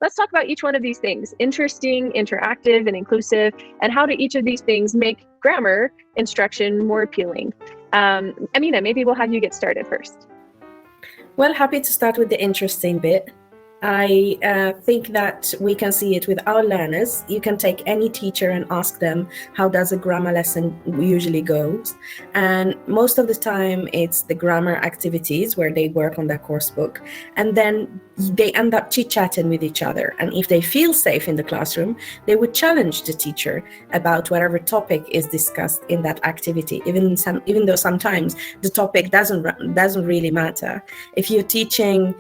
Let's talk about each one of these things: interesting, interactive, and inclusive, and how do each of these things make grammar instruction more appealing? Amina, maybe we'll have you get started first. Well, happy to start with the interesting bit. I think that we can see it with our learners. You can take any teacher and ask them, how does a grammar lesson usually goes? And most of the time it's the grammar activities where they work on their course book, and then they end up chit-chatting with each other. And if they feel safe in the classroom, they would challenge the teacher about whatever topic is discussed in that activity, even though sometimes the topic doesn't really matter. If you're teaching,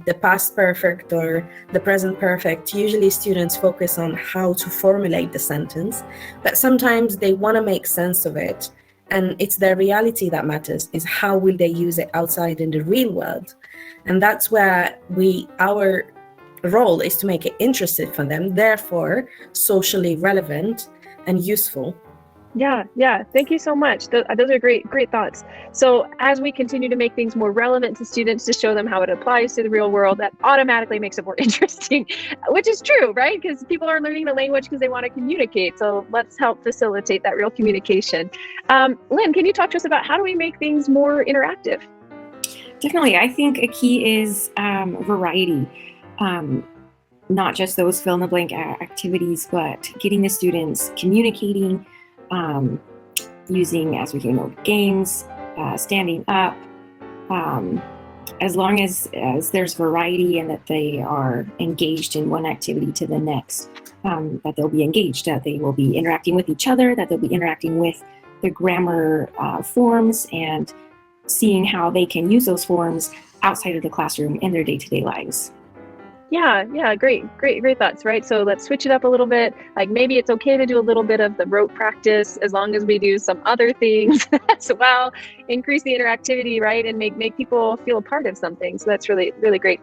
the past perfect or the present perfect, usually students focus on how to formulate the sentence, but sometimes they want to make sense of it. And it's their reality that matters, is how will they use it outside in the real world. And that's where our role is to make it interesting for them, therefore socially relevant and useful. Yeah. Thank you so much. Those are great thoughts. So as we continue to make things more relevant to students, to show them how it applies to the real world, that automatically makes it more interesting, which is true, right? Because people are learning the language because they want to communicate. So let's help facilitate that real communication. Lynn, can you talk to us about how do we make things more interactive? Definitely. I think a key is variety. Not just those fill in the blank activities, but getting the students communicating, using, as we know, games, standing up, as long as there's variety and that they are engaged in one activity to the next, that they'll be engaged, that they will be interacting with each other, that they'll be interacting with the grammar forms and seeing how they can use those forms outside of the classroom in their day-to-day lives. Yeah, great thoughts, right? So let's switch it up a little bit. Like maybe it's okay to do a little bit of the rote practice as long as we do some other things as well. Increase the interactivity, right? And make people feel a part of something. So that's really great.